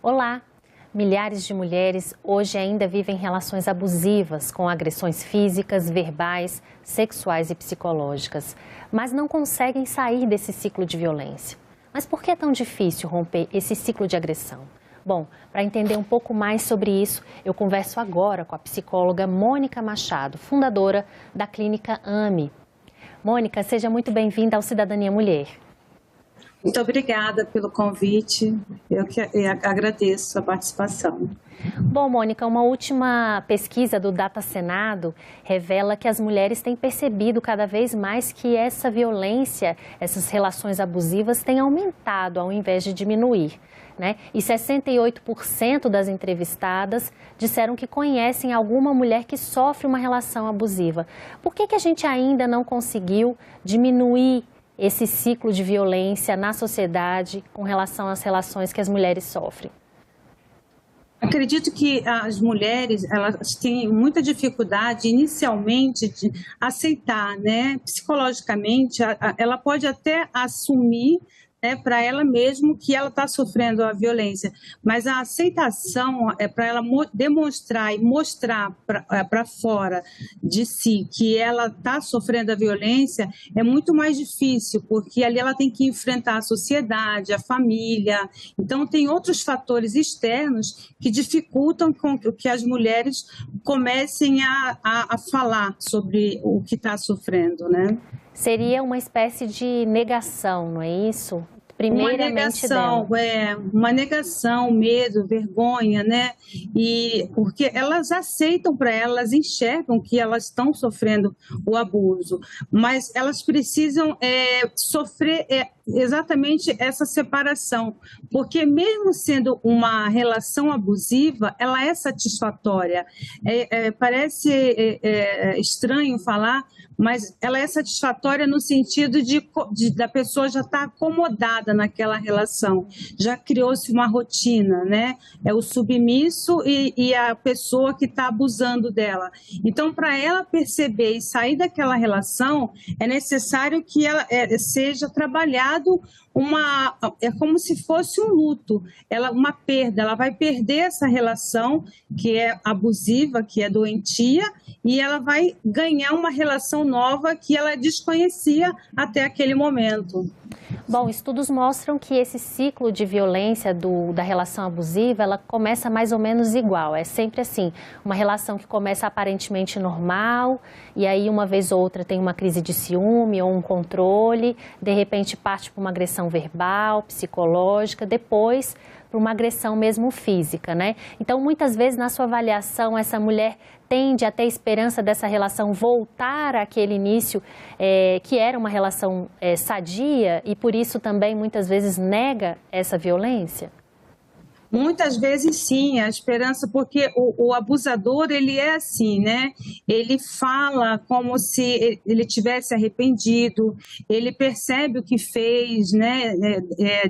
Olá! Milhares de mulheres hoje ainda vivem relações abusivas com agressões físicas, verbais, sexuais e psicológicas, mas não conseguem sair desse ciclo de violência. Mas por que é tão difícil romper esse ciclo de agressão? Bom, para entender um pouco mais sobre isso, eu converso agora com a psicóloga Mônica Machado, fundadora da Clínica AME. Mônica, seja muito bem-vinda ao Cidadania Mulher. Muito obrigada pelo convite, eu agradeço a participação. Bom, Mônica, uma última pesquisa do Data Senado revela que as mulheres têm percebido cada vez mais que essa violência, essas relações abusivas têm aumentado ao invés de diminuir, né? E 68% das entrevistadas disseram que conhecem alguma mulher que sofre uma relação abusiva. Por que a gente ainda não conseguiu diminuir esse ciclo de violência na sociedade com relação às relações que as mulheres sofrem? Acredito que as mulheres, elas têm muita dificuldade inicialmente de aceitar, né? Psicologicamente, ela pode até assumir, né, para ela mesma que ela está sofrendo a violência, mas a aceitação é para ela demonstrar e mostrar para fora de si que ela está sofrendo a violência é muito mais difícil, porque ali ela tem que enfrentar a sociedade, a família, então tem outros fatores externos que dificultam com que as mulheres comecem a falar sobre o que está sofrendo, né? Seria uma espécie de negação, não é isso? Primeiramente uma negação, medo, vergonha, né? E porque elas aceitam para elas enxergam que elas estão sofrendo o abuso, mas elas precisam sofrer exatamente essa separação, porque mesmo sendo uma relação abusiva, ela é satisfatória. Parece estranho falar, mas ela é satisfatória no sentido da pessoa já estar acomodada naquela relação, já criou-se uma rotina, né? É o submisso e a pessoa que está abusando dela. Então, para ela perceber e sair daquela relação, é necessário que ela seja trabalhado é como se fosse um luto, uma perda, ela vai perder essa relação que é abusiva, que é doentia, e ela vai ganhar uma relação nova que ela desconhecia até aquele momento. Bom, estudos mostram que esse ciclo de violência da relação abusiva, ela começa mais ou menos igual. É sempre assim, uma relação que começa aparentemente normal, e aí uma vez ou outra tem uma crise de ciúme ou um controle, de repente parte para uma agressão verbal, psicológica, depois para uma agressão mesmo física, né? Então, muitas vezes, na sua avaliação, essa mulher tende a ter esperança dessa relação voltar àquele início que era uma relação sadia e, por isso, também, muitas vezes, nega essa violência? Muitas vezes sim, a esperança, porque o abusador, ele é assim, né? Ele fala como se ele tivesse arrependido, ele percebe o que fez, né?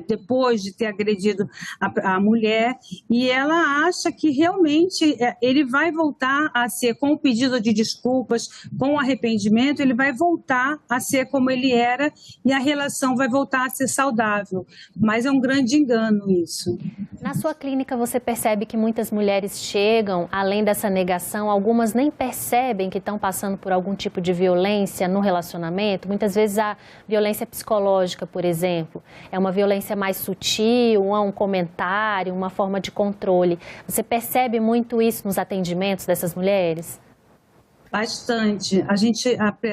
Depois de ter agredido a mulher, e ela acha que realmente ele vai voltar a ser, com o pedido de desculpas, com o arrependimento, ele vai voltar a ser como ele era e a relação vai voltar a ser saudável. Mas é um grande engano isso. Na sua clínica, você percebe que muitas mulheres chegam, além dessa negação, algumas nem percebem que estão passando por algum tipo de violência no relacionamento? Muitas vezes a violência psicológica, por exemplo, é uma violência mais sutil, um comentário, uma forma de controle. Você percebe muito isso nos atendimentos dessas mulheres? Bastante.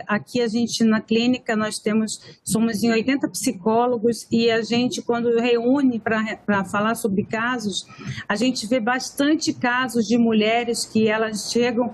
Aqui na clínica somos em 80 psicólogos e a gente, quando reúne para falar sobre casos, a gente vê bastante casos de mulheres que elas chegam,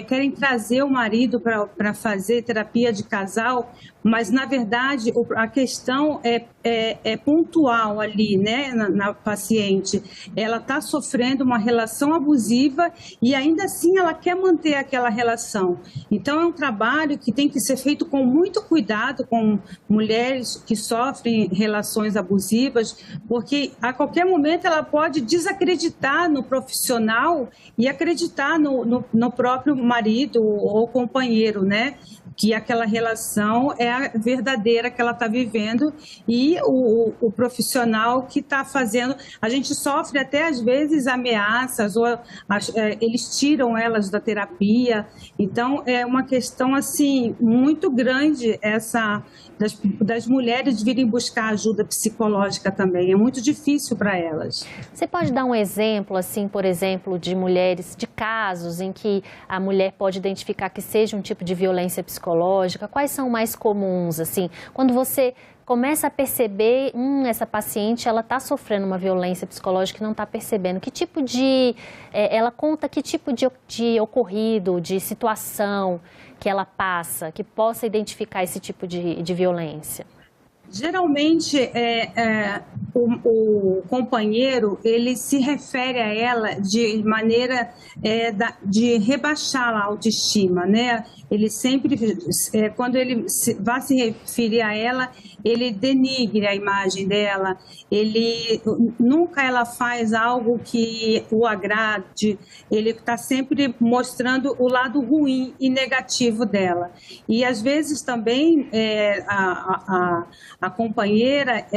querem trazer o marido para fazer terapia de casal, mas na verdade a questão é pontual ali, né, na paciente. Ela está sofrendo uma relação abusiva e ainda assim ela quer manter aquela relação. proteção. Então, é um trabalho que tem que ser feito com muito cuidado com mulheres que sofrem relações abusivas, porque a qualquer momento ela pode desacreditar no profissional e acreditar no próprio marido ou companheiro, né? Que aquela relação é a verdadeira que ela está vivendo e o profissional que está fazendo. A gente sofre até às vezes ameaças ou eles tiram elas da terapia. Então é uma questão assim muito grande essa das mulheres virem buscar ajuda psicológica também. É muito difícil para elas. Você pode dar um exemplo, assim, por exemplo, de mulheres, de casos em que a mulher pode identificar que seja um tipo de violência psicológica? Quais são mais comuns, assim? Quando você começa a perceber, essa paciente, ela está sofrendo uma violência psicológica e não está percebendo. Que tipo ela conta que tipo de ocorrido, de situação que ela passa, que possa identificar esse tipo de violência? Geralmente, o companheiro, ele se refere a ela de maneira de rebaixar a autoestima, né? Ele sempre, quando ele vai se referir a ela, ele denigre a imagem dela, nunca ela faz algo que o agrade, ele está sempre mostrando o lado ruim e negativo dela. E às vezes também a companheira,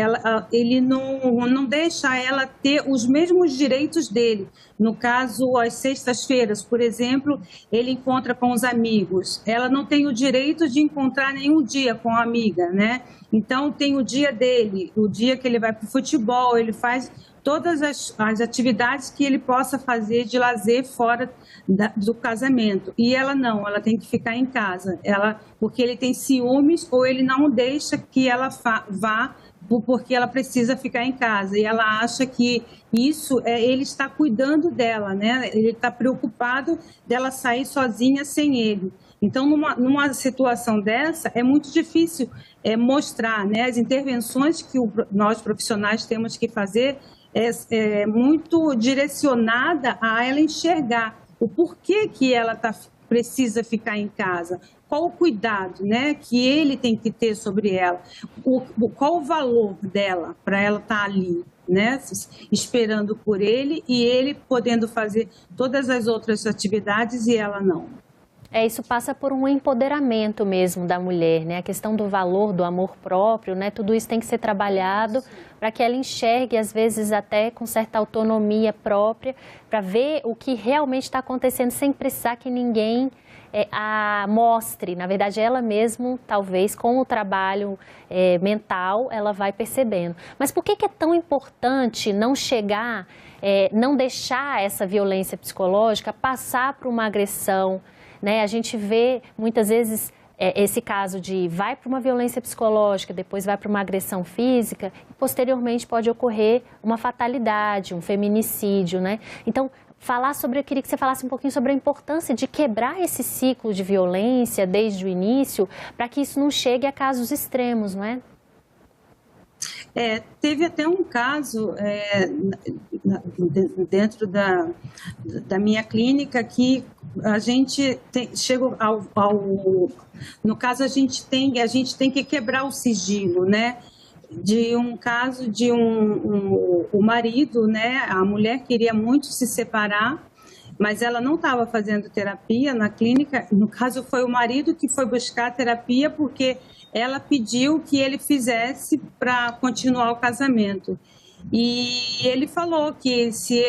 ele não deixa ela ter os mesmos direitos dele. No caso, às sextas-feiras, por exemplo, ele encontra com os amigos. Ela não tem o direito de encontrar nenhum dia com a amiga, né? Então, tem o dia dele, o dia que ele vai para o futebol, ele faz todas as atividades que ele possa fazer de lazer fora do casamento. E ela não, ela tem que ficar em casa, porque ele tem ciúmes ou ele não deixa que ela vá porque ela precisa ficar em casa. E ela acha que isso ele está cuidando dela, né? Ele está preocupado dela sair sozinha sem ele. Então, numa situação dessa, é muito difícil mostrar, né? As intervenções que nós profissionais temos que fazer é muito direcionada a ela enxergar o porquê que ela precisa ficar em casa, qual o cuidado, né, que ele tem que ter sobre ela, qual o valor dela para ela estar ali, né, esperando por ele e ele podendo fazer todas as outras atividades e ela não. Isso passa por um empoderamento mesmo da mulher, né? A questão do valor, do amor próprio, né? Tudo isso tem que ser trabalhado para que ela enxergue, às vezes até com certa autonomia própria, para ver o que realmente está acontecendo sem precisar que ninguém a mostre. Na verdade, ela mesma, talvez, com o trabalho mental, ela vai percebendo. Mas por que é tão importante não chegar, não deixar essa violência psicológica passar para uma agressão? Né? A gente vê muitas vezes esse caso de vai para uma violência psicológica, depois vai para uma agressão física e posteriormente pode ocorrer uma fatalidade, um feminicídio, né? Então, eu queria que você falasse um pouquinho sobre a importância de quebrar esse ciclo de violência desde o início para que isso não chegue a casos extremos, não é? Teve até um caso dentro da minha clínica que a gente chega no caso a gente tem que quebrar o sigilo, né? De um caso de o marido, né? A mulher queria muito se separar, mas ela não estava fazendo terapia na clínica. No caso, foi o marido que foi buscar terapia porque ela pediu que ele fizesse para continuar o casamento. E ele falou que se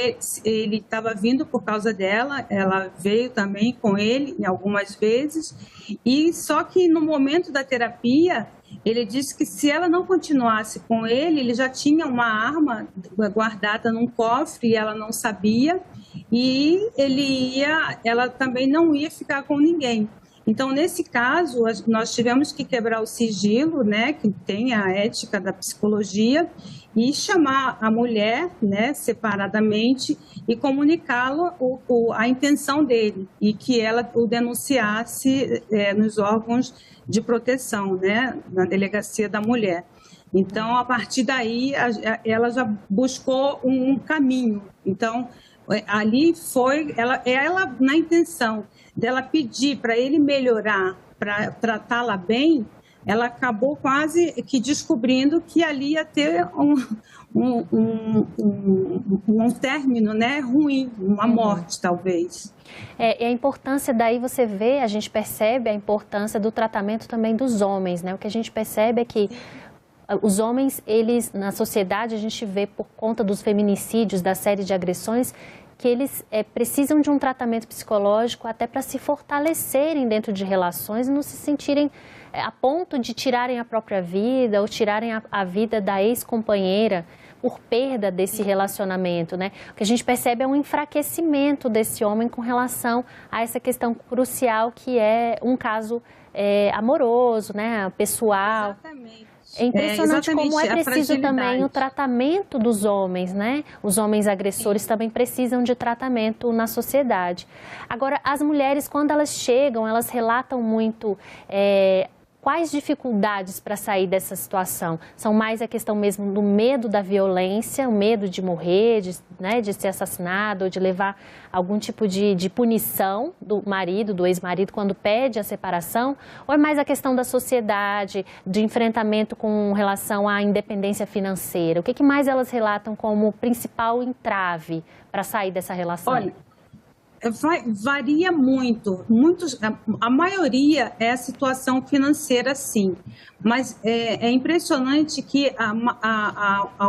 ele estava vindo por causa dela, ela veio também com ele algumas vezes, e só que no momento da terapia, ele disse que se ela não continuasse com ele já tinha uma arma guardada num cofre e ela não sabia, e ela também não ia ficar com ninguém. Então, nesse caso, nós tivemos que quebrar o sigilo, né, que tem a ética da psicologia, e chamar a mulher, né, separadamente e comunicá-la a intenção dele e que ela o denunciasse nos órgãos de proteção, né, na delegacia da mulher. Então, a partir daí, ela já buscou um caminho. Então, Ali foi ela na intenção dela pedir para ele melhorar, para tratá-la bem, ela acabou quase que descobrindo que ali ia ter um término, né, ruim, uma morte, talvez. E a importância daí você vê, a gente percebe a importância do tratamento também dos homens, né? O que a gente percebe é que os homens, eles, na sociedade, a gente vê por conta dos feminicídios, da série de agressões, que eles precisam de um tratamento psicológico até para se fortalecerem dentro de relações e não se sentirem a ponto de tirarem a própria vida ou tirarem a vida da ex-companheira por perda desse relacionamento, né? O que a gente percebe é um enfraquecimento desse homem com relação a essa questão crucial que é um caso amoroso, né? Pessoal. Exatamente. É impressionante como é preciso também o tratamento dos homens, né? Os homens agressores também precisam de tratamento na sociedade. Agora, as mulheres, quando elas chegam, elas relatam muito quais dificuldades para sair dessa situação? São mais a questão mesmo do medo da violência, o medo de morrer, de ser assassinado, ou de levar algum tipo de punição do marido, do ex-marido, quando pede a separação? Ou é mais a questão da sociedade, de enfrentamento com relação à independência financeira? O que mais elas relatam como principal entrave para sair dessa relação? Olha, varia muito. A maioria é a situação financeira, sim. Mas é impressionante que a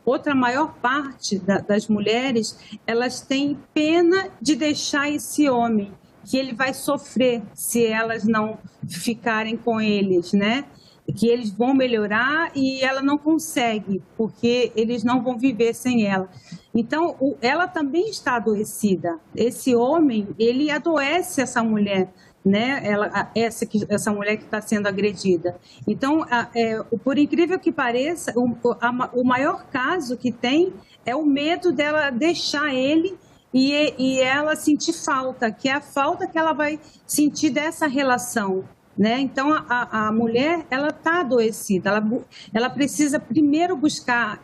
outra maior parte das mulheres, elas têm pena de deixar esse homem, que ele vai sofrer se elas não ficarem com eles, né? Que eles vão melhorar e ela não consegue, porque eles não vão viver sem ela. Então, ela também está adoecida. Esse homem, ele adoece essa mulher, né? Essa mulher que está sendo agredida. Então, por incrível que pareça, o maior caso que tem é o medo dela deixar ele e ela sentir falta, que é a falta que ela vai sentir dessa relação. Né? Então, a mulher, ela está adoecida, ela precisa primeiro buscar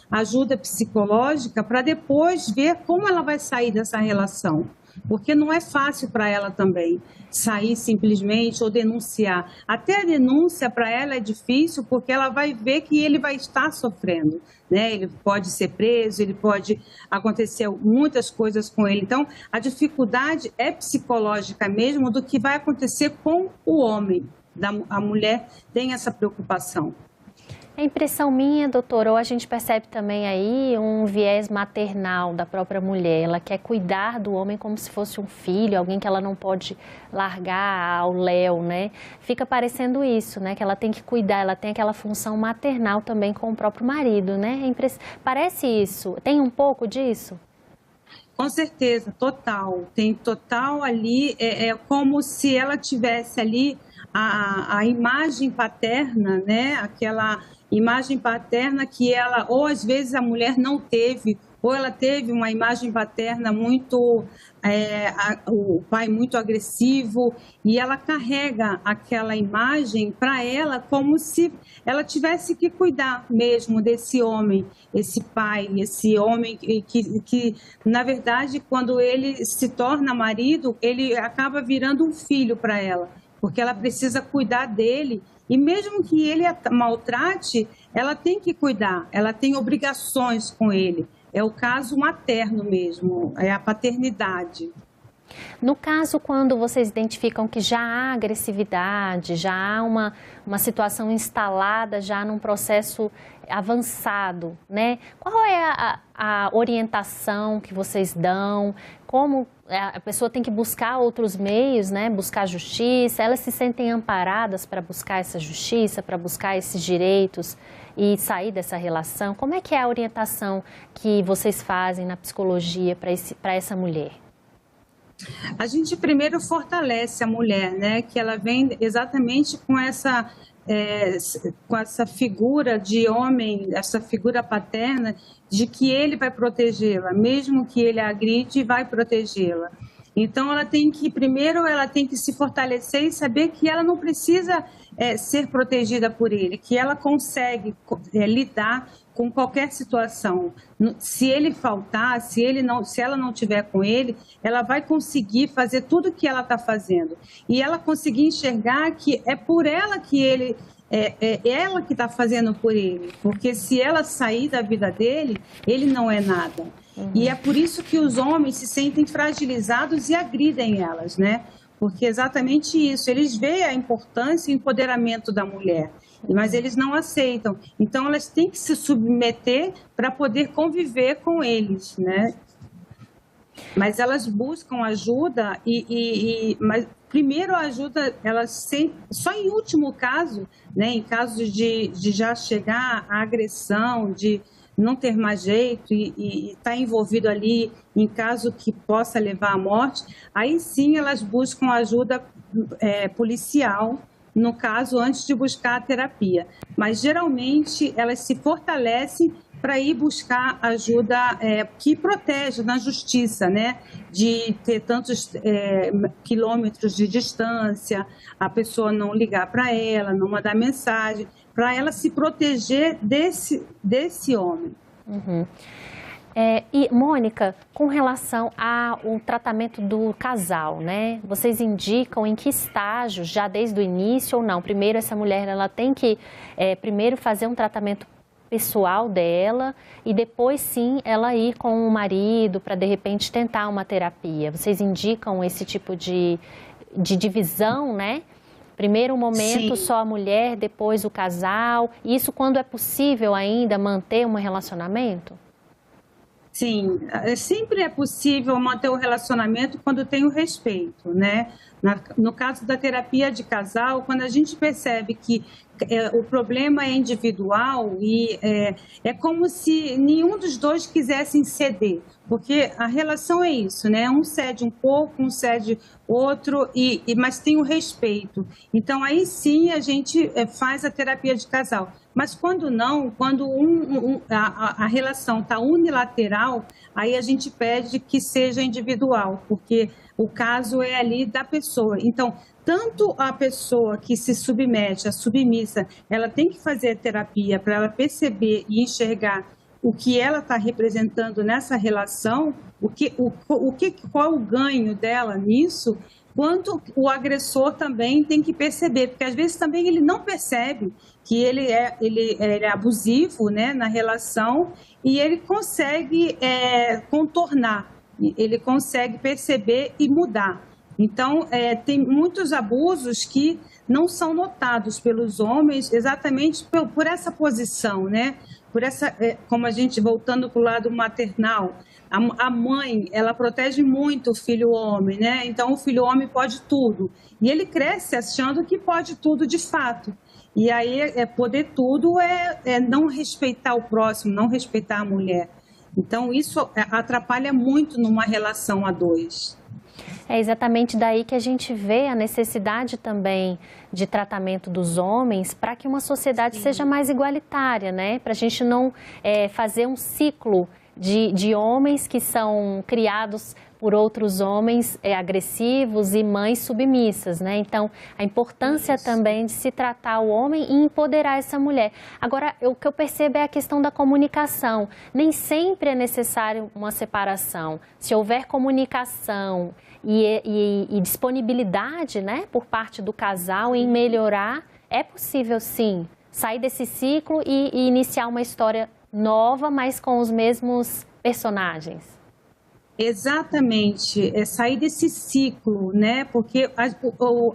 ajuda psicológica para depois ver como ela vai sair dessa relação, porque não é fácil para ela também sair simplesmente ou denunciar. Até a denúncia para ela é difícil, porque ela vai ver que ele vai estar sofrendo, né? Ele pode ser preso, ele pode acontecer muitas coisas com ele. Então, a dificuldade é psicológica mesmo do que vai acontecer com o homem. A mulher tem essa preocupação. É impressão minha, doutora, ou a gente percebe também aí um viés maternal da própria mulher. Ela quer cuidar do homem como se fosse um filho, alguém que ela não pode largar ao léu, né? Fica parecendo isso, né? Que ela tem que cuidar, ela tem aquela função maternal também com o próprio marido, né? Parece isso. Tem um pouco disso? Com certeza, total. Tem total ali, é como se ela tivesse ali a imagem paterna, né? Aquela imagem paterna que ela, ou às vezes a mulher não teve, ou ela teve uma imagem paterna muito, o pai muito agressivo, e ela carrega aquela imagem para ela como se ela tivesse que cuidar mesmo desse homem, esse pai, esse homem que na verdade, quando ele se torna marido, ele acaba virando um filho para ela, porque ela precisa cuidar dele. E mesmo que ele a maltrate, ela tem que cuidar, ela tem obrigações com ele. É o caso materno mesmo, é a paternidade. No caso, quando vocês identificam que já há agressividade, já há uma situação instalada, já num processo avançado, né? Qual é a orientação que vocês dão? Como a pessoa tem que buscar outros meios, né? Buscar justiça? Elas se sentem amparadas para buscar essa justiça, para buscar esses direitos e sair dessa relação? Como é que é a orientação que vocês fazem na psicologia para essa mulher? A gente primeiro fortalece a mulher, né? Que ela vem exatamente com essa figura de homem, essa figura paterna, de que ele vai protegê-la, mesmo que ele a agride, vai protegê-la. Então, primeiro, ela tem que se fortalecer e saber que ela não precisa ser protegida por ele, que ela consegue lidar com qualquer situação. Se ele faltar, se ela não estiver com ele, ela vai conseguir fazer tudo o que ela está fazendo. E ela conseguir enxergar que é por ela que ele... É ela que está fazendo por ele, porque se ela sair da vida dele, ele não é nada. E é por isso que os homens se sentem fragilizados e agridem elas, né? Porque é exatamente isso, eles veem a importância e o empoderamento da mulher, mas eles não aceitam. Então, elas têm que se submeter para poder conviver com eles, né? Mas elas buscam ajuda mas primeiro a ajuda, só em último caso, né, em caso de já chegar à agressão, de não ter mais jeito e estar envolvido ali em caso que possa levar à morte, aí sim elas buscam ajuda policial, no caso, antes de buscar a terapia. Mas geralmente elas se fortalecem para ir buscar ajuda que protege na justiça, né? De ter tantos quilômetros de distância, a pessoa não ligar para ela, não mandar mensagem, para ela se proteger desse homem. Uhum. E, Mônica, com relação ao tratamento do casal, né? Vocês indicam em que estágio, já desde o início ou não? Primeiro, essa mulher ela tem que primeiro fazer um tratamento pessoal dela e depois sim ela ir com o marido para de repente tentar uma terapia. Vocês indicam esse tipo de divisão, né? Primeiro um momento só a mulher, depois o casal. Isso quando é possível ainda manter um relacionamento? Sim, sempre é possível manter o relacionamento quando tem o respeito, né? No caso da terapia de casal, quando a gente percebe que o problema é individual e é como se nenhum dos dois quisessem ceder, porque a relação é isso, né? Um cede um pouco, um cede outro, mas tem o respeito. Então, aí sim a gente faz a terapia de casal. Mas quando não, quando a relação está unilateral, aí a gente pede que seja individual, porque o caso é ali da pessoa. Então, tanto a pessoa que se submete, a submissa, ela tem que fazer a terapia para ela perceber e enxergar o que ela está representando nessa relação, qual o ganho dela nisso, quanto o agressor também tem que perceber, porque às vezes também ele não percebe que ele é abusivo, né, na relação e ele consegue contornar, ele consegue perceber e mudar. Então, tem muitos abusos que não são notados pelos homens exatamente por essa posição, né? Por essa, como a gente, voltando para o lado maternal, a mãe, ela protege muito o filho homem, né? Então, o filho homem pode tudo. E ele cresce achando que pode tudo de fato. E aí, poder tudo é não respeitar o próximo, não respeitar a mulher. Então, isso atrapalha muito numa relação a dois. É exatamente daí que a gente vê a necessidade também de tratamento dos homens para que uma sociedade seja mais igualitária, né? Para a gente não fazer um ciclo de homens que são criados por outros homens agressivos e mães submissas, né? Então, a importância também de se tratar o homem e empoderar essa mulher. Agora, o que eu percebo é a questão da comunicação. Nem sempre é necessário uma separação. Se houver comunicação e disponibilidade, né, por parte do casal em melhorar, é possível sim sair desse ciclo e iniciar uma história nova, mas com os mesmos personagens. Exatamente, sair desse ciclo, né? Porque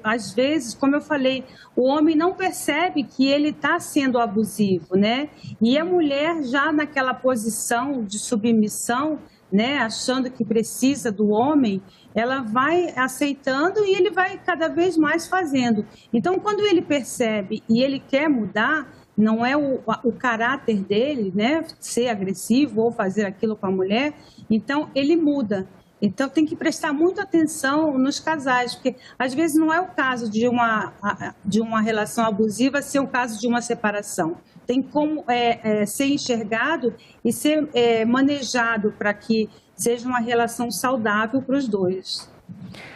às vezes, como eu falei, o homem não percebe que ele está sendo abusivo, né? E a mulher já naquela posição de submissão, né? Achando que precisa do homem, ela vai aceitando e ele vai cada vez mais fazendo. Então, quando ele percebe e ele quer mudar, não é o caráter dele, né, ser agressivo ou fazer aquilo com a mulher, então ele muda. Então tem que prestar muita atenção nos casais, porque às vezes não é o caso de uma relação abusiva ser o caso de uma separação. Tem como ser enxergado e ser manejado para que seja uma relação saudável para os dois.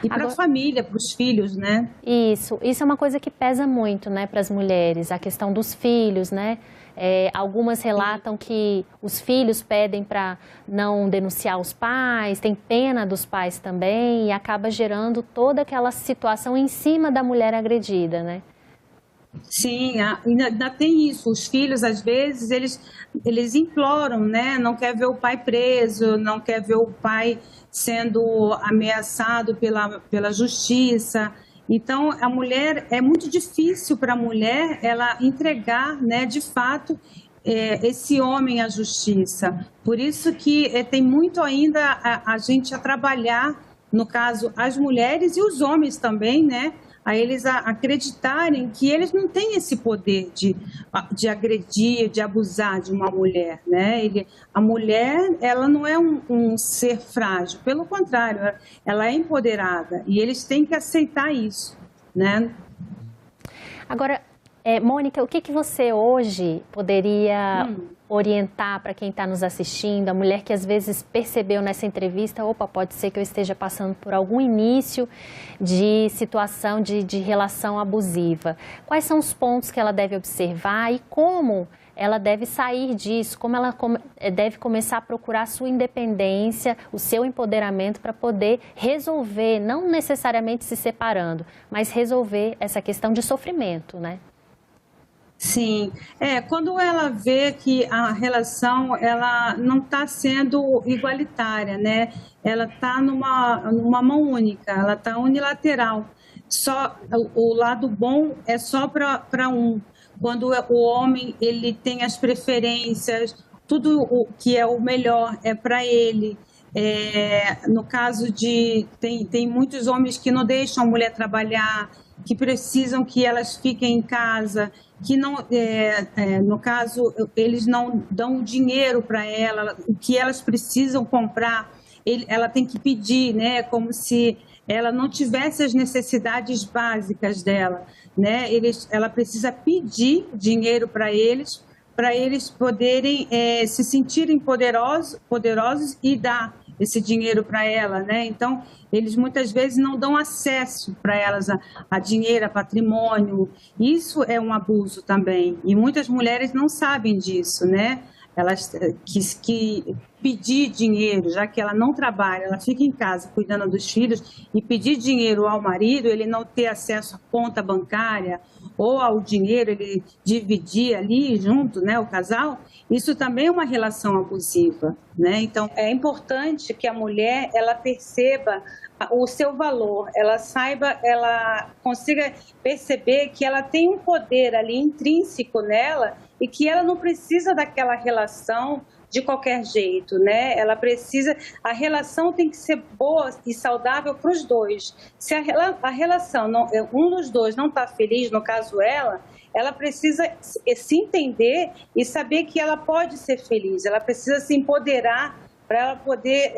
E para a família, para os filhos, né? Isso é uma coisa que pesa muito, né, para as mulheres, a questão dos filhos, né? Algumas relatam que os filhos pedem para não denunciar os pais, tem pena dos pais também e acaba gerando toda aquela situação em cima da mulher agredida, né? Sim, ainda tem isso. Os filhos, às vezes, eles imploram, né? Não quer ver o pai preso, não quer ver o pai sendo ameaçado pela justiça. Então, a mulher, é muito difícil para a mulher ela entregar, né, de fato, esse homem à justiça. Por isso que tem muito ainda a gente a trabalhar, no caso, as mulheres e os homens também, né? A eles acreditarem que eles não têm esse poder de agredir, de abusar de uma mulher, né? A mulher, ela não é um ser frágil, pelo contrário, ela é empoderada e eles têm que aceitar isso, né? Agora, Mônica, o que você hoje poderia orientar para quem está nos assistindo, a mulher que às vezes percebeu nessa entrevista, opa, pode ser que eu esteja passando por algum início de situação de relação abusiva. Quais são os pontos que ela deve observar e como ela deve sair disso, como ela deve começar a procurar a sua independência, o seu empoderamento para poder resolver, não necessariamente se separando, mas resolver essa questão de sofrimento, né? Sim, quando ela vê que a relação ela não está sendo igualitária, né? Ela está numa mão única, ela está unilateral. Só o lado bom é só para um. Quando o homem ele tem as preferências, tudo o que é o melhor é para ele. No caso tem muitos homens que não deixam a mulher trabalhar, que precisam que elas fiquem em casa, que não, no caso, eles não dão dinheiro para ela, o que elas precisam comprar, ela tem que pedir, né? Como se ela não tivesse as necessidades básicas dela, né? Ela precisa pedir dinheiro para eles poderem se sentirem poderosos e dar esse dinheiro para ela, né? Então, eles muitas vezes não dão acesso para elas a dinheiro, a patrimônio. Isso é um abuso também. E muitas mulheres não sabem disso, né? Elas que pedir dinheiro, já que ela não trabalha, ela fica em casa cuidando dos filhos, e pedir dinheiro ao marido, ele não ter acesso à conta bancária ou ao dinheiro, ele dividir ali junto, né, o casal, isso também é uma relação abusiva, né? Então, é importante que a mulher, ela perceba o seu valor, ela saiba, ela consiga perceber que ela tem um poder ali intrínseco nela e que ela não precisa daquela relação de qualquer jeito, né? A relação tem que ser boa e saudável para os dois. Se a relação, um dos dois não está feliz, no caso ela precisa se entender e saber que ela pode ser feliz, ela precisa se empoderar para ela poder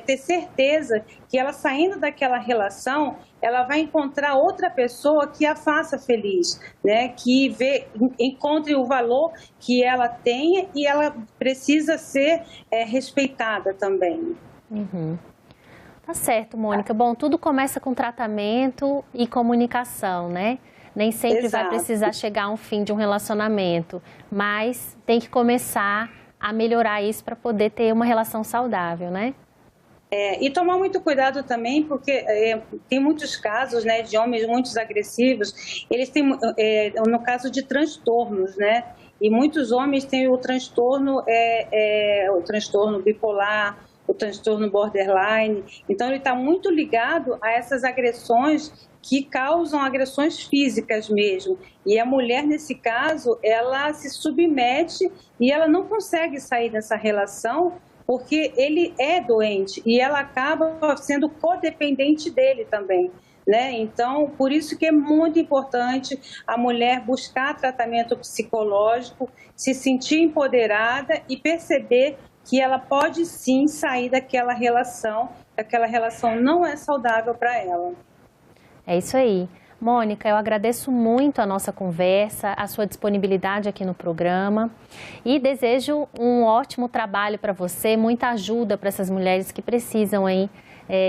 ter certeza que ela saindo daquela relação, ela vai encontrar outra pessoa que a faça feliz, né? Que encontre o valor que ela tenha e ela precisa ser respeitada também. Uhum. Tá certo, Mônica. Bom, tudo começa com tratamento e comunicação, né? Nem sempre vai precisar chegar a um fim de um relacionamento, mas tem que começar a melhorar isso para poder ter uma relação saudável, né? E tomar muito cuidado também, porque tem muitos casos, né, de homens muito agressivos, eles têm, no caso de transtornos, né? E muitos homens têm o transtorno bipolar, o transtorno borderline. Então, ele está muito ligado a essas agressões que causam agressões físicas mesmo. E a mulher, nesse caso, ela se submete e ela não consegue sair dessa relação porque ele é doente e ela acaba sendo codependente dele também, né? Então, por isso que é muito importante a mulher buscar tratamento psicológico, se sentir empoderada e perceber que ela pode sim sair daquela relação, que aquela relação não é saudável para ela. É isso aí. Mônica, eu agradeço muito a nossa conversa, a sua disponibilidade aqui no programa e desejo um ótimo trabalho para você, muita ajuda para essas mulheres que precisam aí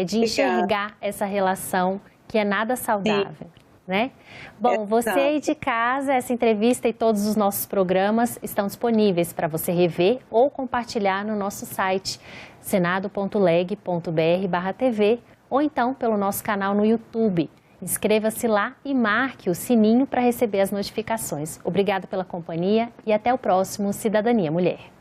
de enxergar essa relação que é nada saudável. Né? Bom, você aí de casa, essa entrevista e todos os nossos programas estão disponíveis para você rever ou compartilhar no nosso site senado.leg.br/tv ou então pelo nosso canal no YouTube. Inscreva-se lá e marque o sininho para receber as notificações. Obrigado pela companhia e até o próximo Cidadania Mulher.